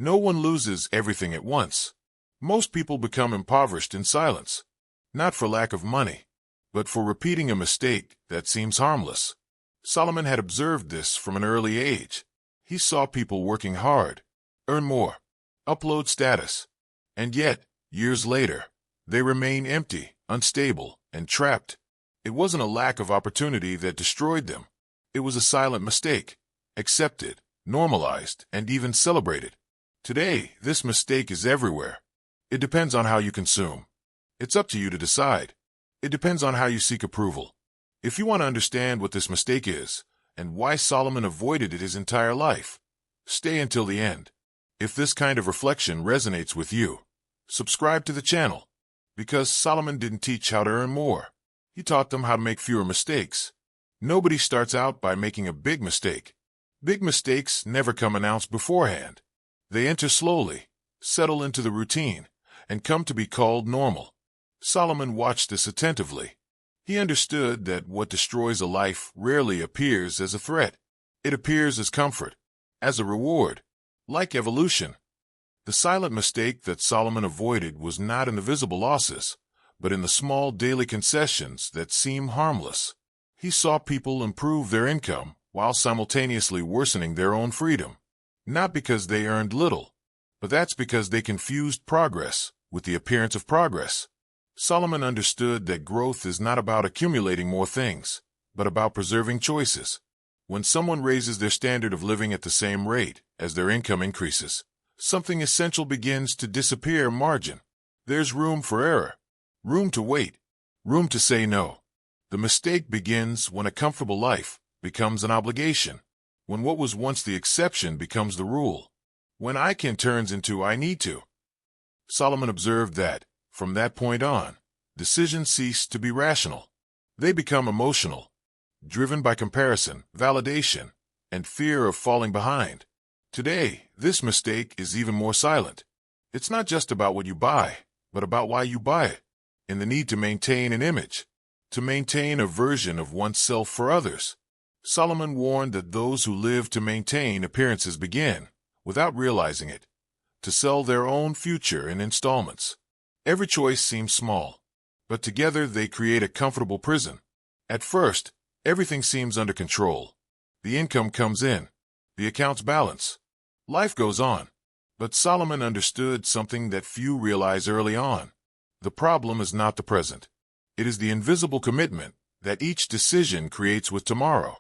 No one loses everything at once. Most people become impoverished in silence, not for lack of money, but for repeating a mistake that seems harmless. Solomon had observed this from an early age. He saw people working hard, earn more, upload status, and yet, years later, they remain empty, unstable, and trapped. It wasn't a lack of opportunity that destroyed them. It was a silent mistake, accepted, normalized, and even celebrated. Today, this mistake is everywhere. It depends on how you consume. It's up to you to decide. It depends on how you seek approval. If you want to understand what this mistake is, and why Solomon avoided it his entire life, stay until the end. If this kind of reflection resonates with you, subscribe to the channel. Because Solomon didn't teach how to earn more. He taught them how to make fewer mistakes. Nobody starts out by making a big mistake. Big mistakes never come announced beforehand. They enter slowly, settle into the routine, and come to be called normal. Solomon watched this attentively. He understood that what destroys a life rarely appears as a threat. It appears as comfort, as a reward, like evolution. The silent mistake that Solomon avoided was not in the visible losses, but in the small daily concessions that seem harmless. He saw people improve their income while simultaneously worsening their own freedom. Not because they earned little, but that's because they confused progress with the appearance of progress. Solomon understood that growth is not about accumulating more things, but about preserving choices. When someone raises their standard of living at the same rate as their income increases, something essential begins to disappear margin. There's room for error, room to wait, room to say no. The mistake begins when a comfortable life becomes an obligation, when what was once the exception becomes the rule, when I can turns into I need to. Solomon observed that, from that point on, decisions cease to be rational. They become emotional, driven by comparison, validation, and fear of falling behind. Today, this mistake is even more silent. It's not just about what you buy, but about why you buy it, and the need to maintain an image, to maintain a version of oneself for others. Solomon warned that those who live to maintain appearances begin, without realizing it, to sell their own future in installments. Every choice seems small, but together they create a comfortable prison. At first, everything seems under control. The income comes in, the accounts balance. Life goes on. But Solomon understood something that few realize early on. The problem is not the present. It is the invisible commitment that each decision creates with tomorrow.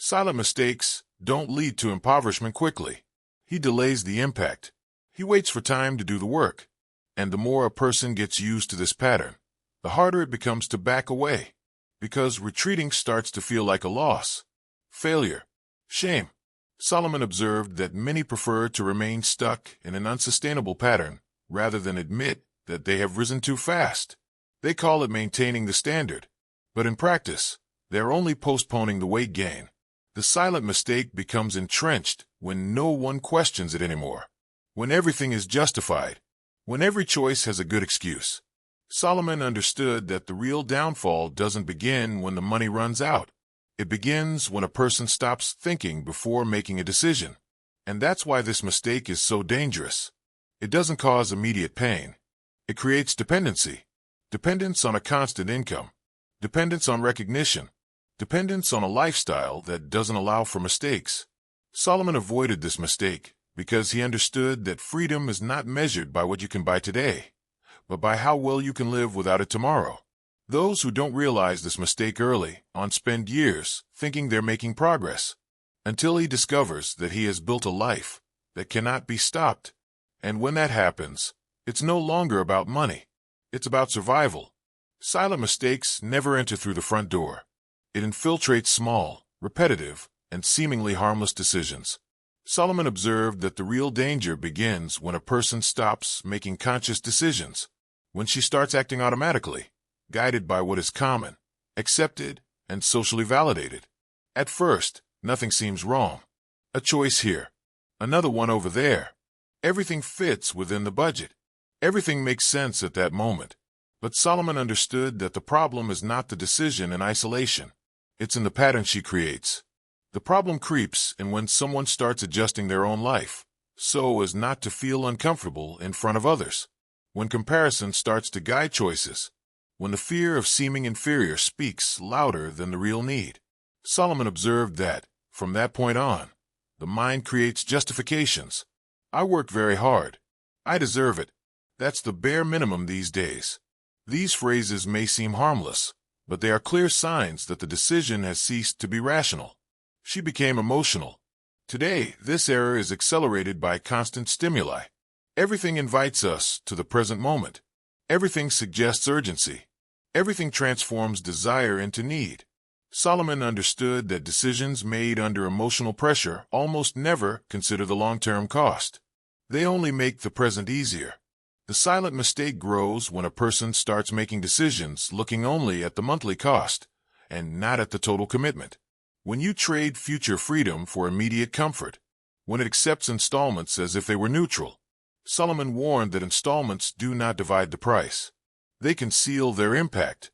Silent mistakes don't lead to impoverishment quickly. He delays the impact. He waits for time to do the work. And the more a person gets used to this pattern, the harder it becomes to back away. Because retreating starts to feel like a loss, failure, shame. Solomon observed that many prefer to remain stuck in an unsustainable pattern rather than admit that they have risen too fast. They call it maintaining the standard. But in practice, they're only postponing the weight gain. The silent mistake becomes entrenched when no one questions it anymore, when everything is justified, when every choice has a good excuse. Solomon understood that the real downfall doesn't begin when the money runs out. It begins when a person stops thinking before making a decision. And that's why this mistake is so dangerous. It doesn't cause immediate pain. It creates dependency. Dependence on a constant income. Dependence on recognition. Dependence on a lifestyle that doesn't allow for mistakes. Solomon avoided this mistake because he understood that freedom is not measured by what you can buy today, but by how well you can live without it tomorrow. Those who don't realize this mistake early on spend years thinking they're making progress, until he discovers that he has built a life that cannot be stopped. And when that happens, it's no longer about money. It's about survival. Silent mistakes never enter through the front door. It infiltrates small, repetitive, and seemingly harmless decisions. Solomon observed that the real danger begins when a person stops making conscious decisions, when she starts acting automatically, guided by what is common, accepted, and socially validated. At first, nothing seems wrong. A choice here, another one over there. Everything fits within the budget. Everything makes sense at that moment. But Solomon understood that the problem is not the decision in isolation. It's in the pattern she creates. The problem creeps in when someone starts adjusting their own life, so as not to feel uncomfortable in front of others. When comparison starts to guide choices, when the fear of seeming inferior speaks louder than the real need. Solomon observed that, from that point on, the mind creates justifications. I work very hard. I deserve it. That's the bare minimum these days. These phrases may seem harmless, but they are clear signs that the decision has ceased to be rational. She became emotional. Today, this error is accelerated by constant stimuli. Everything invites us to the present moment. Everything suggests urgency. Everything transforms desire into need. Solomon understood that decisions made under emotional pressure almost never consider the long-term cost. They only make the present easier. The silent mistake grows when a person starts making decisions looking only at the monthly cost and not at the total commitment. When you trade future freedom for immediate comfort, when it accepts installments as if they were neutral. Solomon warned that installments do not divide the price. They conceal their impact.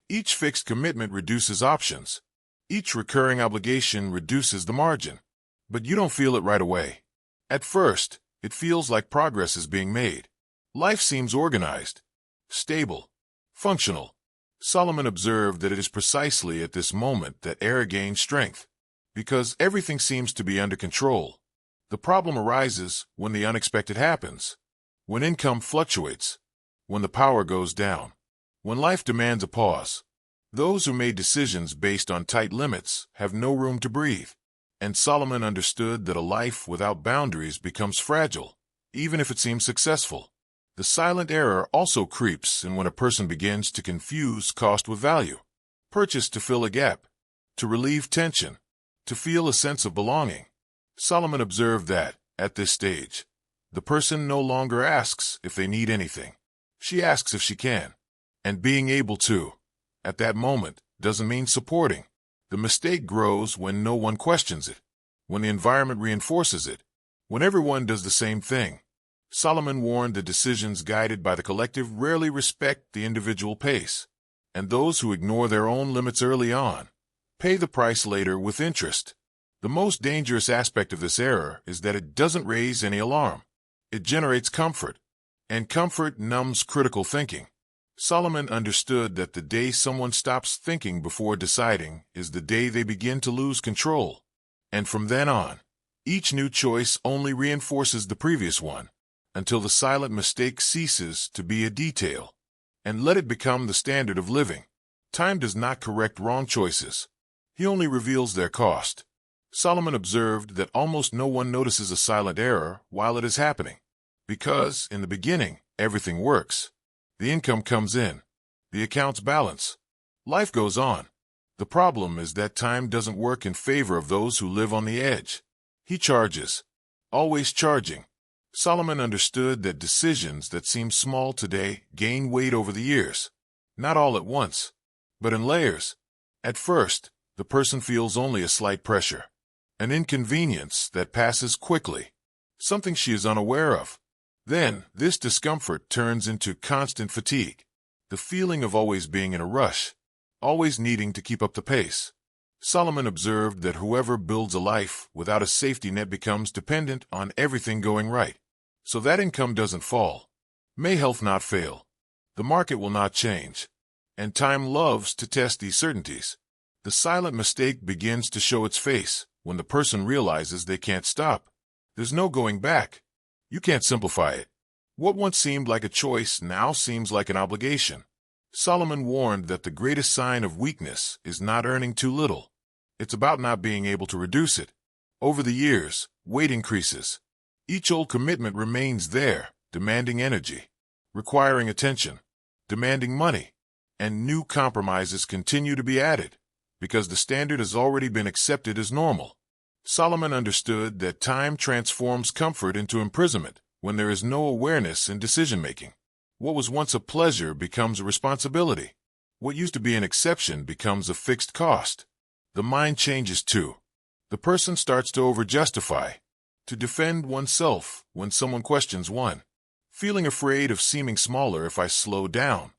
Each fixed commitment reduces options. Each recurring obligation reduces the margin. But you don't feel it right away. At first, it feels like progress is being made. Life seems organized, stable, functional. Solomon observed that it is precisely at this moment that error gains strength, because everything seems to be under control. The problem arises when the unexpected happens, when income fluctuates, when the power goes down, when life demands a pause. Those who made decisions based on tight limits have no room to breathe, and Solomon understood that a life without boundaries becomes fragile, even if it seems successful. The silent error also creeps in when a person begins to confuse cost with value. Purchase to fill a gap, to relieve tension, to feel a sense of belonging. Solomon observed that, at this stage, the person no longer asks if they need anything. She asks if she can. And being able to, at that moment, doesn't mean supporting. The mistake grows when no one questions it, when the environment reinforces it, when everyone does the same thing. Solomon warned that decisions guided by the collective rarely respect the individual pace, and those who ignore their own limits early on pay the price later with interest. The most dangerous aspect of this error is that it doesn't raise any alarm. It generates comfort, and comfort numbs critical thinking. Solomon understood that the day someone stops thinking before deciding is the day they begin to lose control, and from then on, each new choice only reinforces the previous one, until the silent mistake ceases to be a detail, and let it become the standard of living. Time does not correct wrong choices. He only reveals their cost. Solomon observed that almost no one notices a silent error while it is happening, because, in the beginning, everything works. The income comes in. The accounts balance. Life goes on. The problem is that time doesn't work in favor of those who live on the edge. He charges, always charging. Solomon understood that decisions that seem small today gain weight over the years, not all at once, but in layers. At first, the person feels only a slight pressure, an inconvenience that passes quickly, something she is unaware of. Then, this discomfort turns into constant fatigue, the feeling of always being in a rush, always needing to keep up the pace. Solomon observed that whoever builds a life without a safety net becomes dependent on everything going right. So that income doesn't fall. May health not fail. The market will not change. And time loves to test these certainties. The silent mistake begins to show its face when the person realizes they can't stop. There's no going back. You can't simplify it. What once seemed like a choice now seems like an obligation. Solomon warned that the greatest sign of weakness is not earning too little. It's about not being able to reduce it. Over the years, weight increases. Each old commitment remains there, demanding energy, requiring attention, demanding money, and new compromises continue to be added, because the standard has already been accepted as normal. Solomon understood that time transforms comfort into imprisonment when there is no awareness in decision-making. What was once a pleasure becomes a responsibility. What used to be an exception becomes a fixed cost. The mind changes too. The person starts to over-justify, to defend oneself when someone questions one, feeling afraid of seeming smaller if I slow down.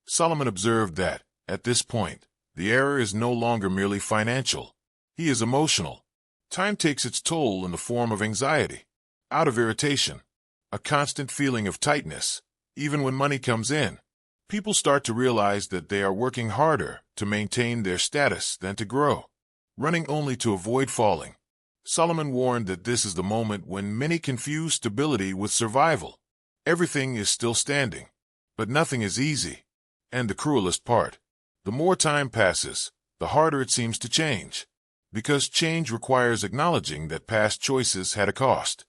Solomon observed that, at this point, the error is no longer merely financial. He is emotional. Time takes its toll in the form of anxiety. out of irritation, a constant feeling of tightness. Even when money comes in, people start to realize that they are working harder to maintain their status than to grow, running only to avoid falling. Solomon warned that this is the moment when many confuse stability with survival. Everything is still standing, but nothing is easy. And the cruelest part, the more time passes, the harder it seems to change. Because change requires acknowledging that past choices had a cost,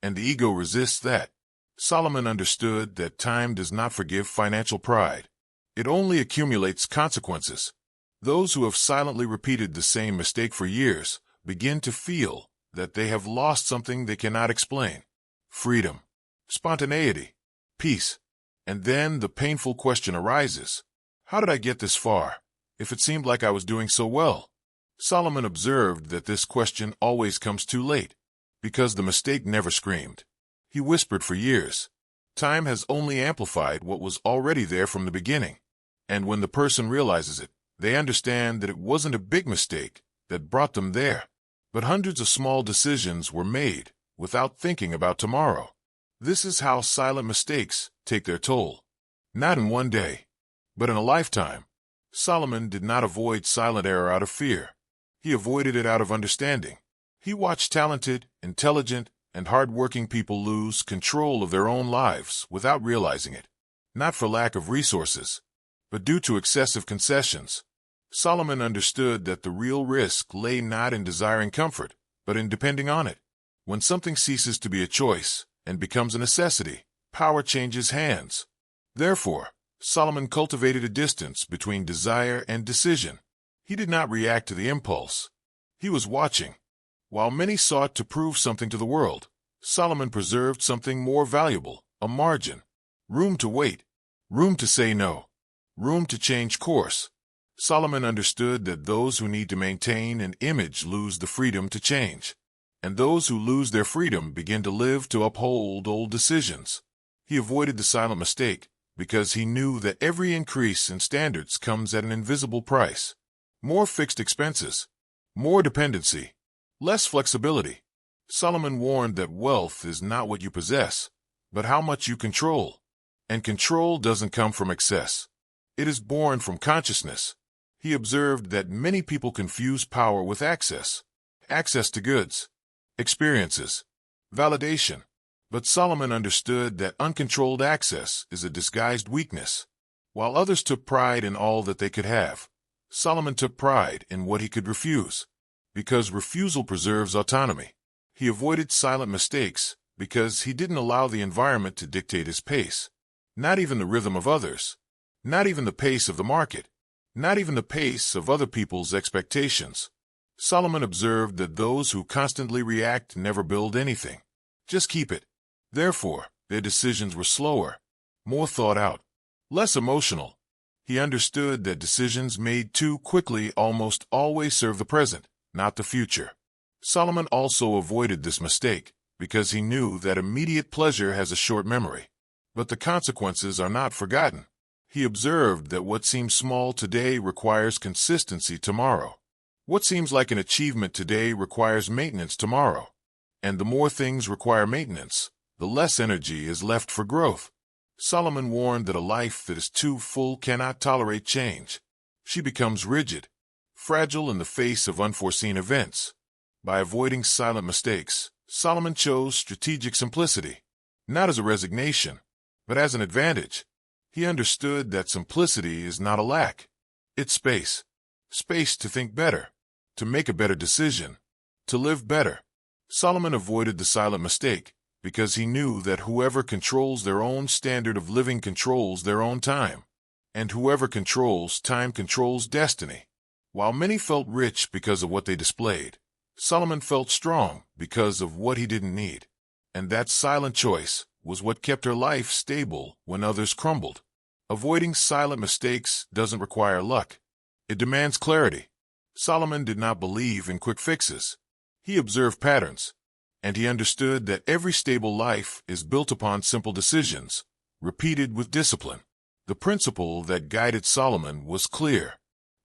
and the ego resists that. Solomon understood that time does not forgive financial pride. It only accumulates consequences. Those who have silently repeated the same mistake for years begin to feel that they have lost something they cannot explain: freedom, spontaneity, peace. And then the painful question arises: how did I get this far, if it seemed like I was doing so well? Solomon observed that this question always comes too late, because the mistake never screamed. He whispered for years. Time has only amplified what was already there from the beginning. And when the person realizes it, they understand that it wasn't a big mistake that brought them there, but hundreds of small decisions were made without thinking about tomorrow. This is how silent mistakes take their toll. Not in one day, but in a lifetime. Solomon did not avoid silent error out of fear. He avoided it out of understanding. He watched talented, intelligent, and hard-working people lose control of their own lives without realizing it, not for lack of resources, but due to excessive concessions. Solomon understood that the real risk lay not in desiring comfort, but in depending on it. When something ceases to be a choice and becomes a necessity, power changes hands. Therefore, Solomon cultivated a distance between desire and decision. He did not react to the impulse. He was watching. While many sought to prove something to the world, Solomon preserved something more valuable: a margin. Room to wait. Room to say no. Room to change course. Solomon understood that those who need to maintain an image lose the freedom to change, and those who lose their freedom begin to live to uphold old decisions. He avoided the silent mistake because he knew that every increase in standards comes at an invisible price. More fixed expenses, more dependency, less flexibility. Solomon warned that wealth is not what you possess, but how much you control. And control doesn't come from excess. It is born from consciousness. He observed that many people confuse power with access. Access to goods, experiences, validation. But Solomon understood that uncontrolled access is a disguised weakness. While others took pride in all that they could have, Solomon took pride in what he could refuse, because refusal preserves autonomy. He avoided silent mistakes because he didn't allow the environment to dictate his pace, not even the rhythm of others, not even the pace of the market, not even the pace of other people's expectations. Solomon observed that those who constantly react never build anything, just keep it. Therefore, their decisions were slower, more thought out, less emotional. He understood that decisions made too quickly almost always serve the present, not the future. Solomon also avoided this mistake because he knew that immediate pleasure has a short memory, but the consequences are not forgotten. He observed that what seems small today requires consistency tomorrow. What seems like an achievement today requires maintenance tomorrow. And the more things require maintenance, the less energy is left for growth. Solomon warned that a life that is too full cannot tolerate change. She becomes rigid, fragile in the face of unforeseen events. By avoiding silent mistakes, Solomon chose strategic simplicity, not as a resignation, but as an advantage. He understood that simplicity is not a lack. It's space. Space to think better, to make a better decision, to live better. Solomon avoided the silent mistake because he knew that whoever controls their own standard of living controls their own time, and whoever controls time controls destiny. While many felt rich because of what they displayed, Solomon felt strong because of what he didn't need. And that silent choice was what kept her life stable when others crumbled. Avoiding silent mistakes doesn't require luck. It demands clarity. Solomon did not believe in quick fixes. He observed patterns, and he understood that every stable life is built upon simple decisions, repeated with discipline. The principle that guided Solomon was clear.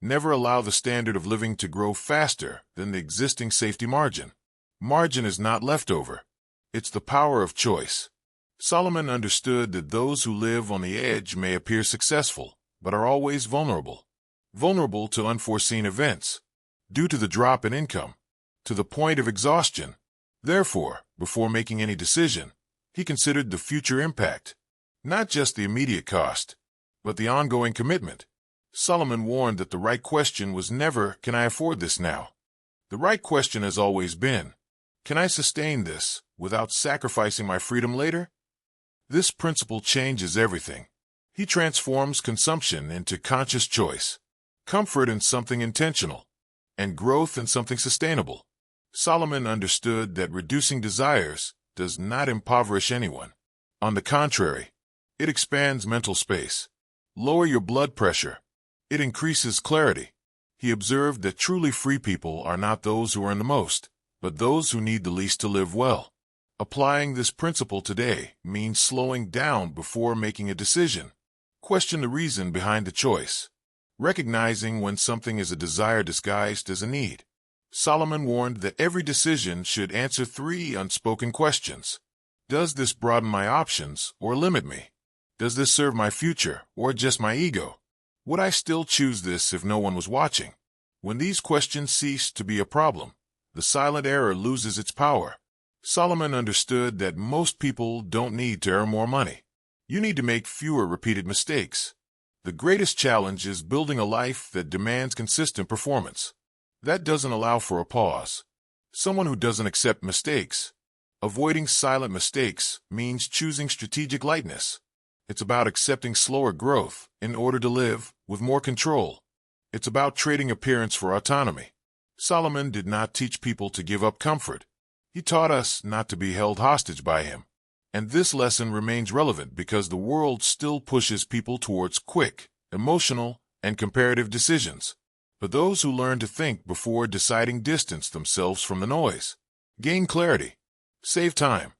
Never allow the standard of living to grow faster than the existing safety margin. Margin is not leftover. It's the power of choice. Solomon understood that those who live on the edge may appear successful, but are always vulnerable. Vulnerable to unforeseen events, due to the drop in income, to the point of exhaustion. Therefore, before making any decision, he considered the future impact, not just the immediate cost, but the ongoing commitment. Solomon warned that the right question was never, "Can I afford this now?" The right question has always been, "Can I sustain this without sacrificing my freedom later?" This principle changes everything. He transforms consumption into conscious choice, comfort in something intentional, and growth in something sustainable. Solomon understood that reducing desires does not impoverish anyone. On the contrary, it expands mental space. Lower your blood pressure. It increases clarity. He observed that truly free people are not those who earn the most, but those who need the least to live well. Applying this principle today means slowing down before making a decision. Question the reason behind the choice, recognizing when something is a desire disguised as a need. Solomon warned that every decision should answer 3 unspoken questions. Does this broaden my options or limit me? Does this serve my future or just my ego? Would I still choose this if no one was watching? When these questions cease to be a problem, the silent error loses its power. Solomon understood that most people don't need to earn more money. You need to make fewer repeated mistakes. The greatest challenge is building a life that demands consistent performance. That doesn't allow for a pause. Someone who doesn't accept mistakes. Avoiding silent mistakes means choosing strategic lightness. It's about accepting slower growth in order to live with more control. It's about trading appearance for autonomy. Solomon did not teach people to give up comfort. He taught us not to be held hostage by him. And this lesson remains relevant because the world still pushes people towards quick, emotional, and comparative decisions. But those who learn to think before deciding distance themselves from the noise, gain clarity, save time.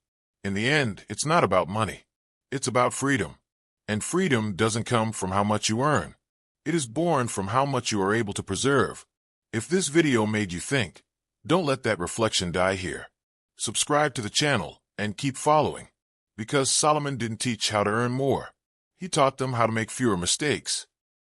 In the end, it's not about money. It's about freedom. And freedom doesn't come from how much you earn. It is born from how much you are able to preserve. If this video made you think, don't let that reflection die here. Subscribe to the channel and keep following. Because Solomon didn't teach how to earn more. He taught them how to make fewer mistakes.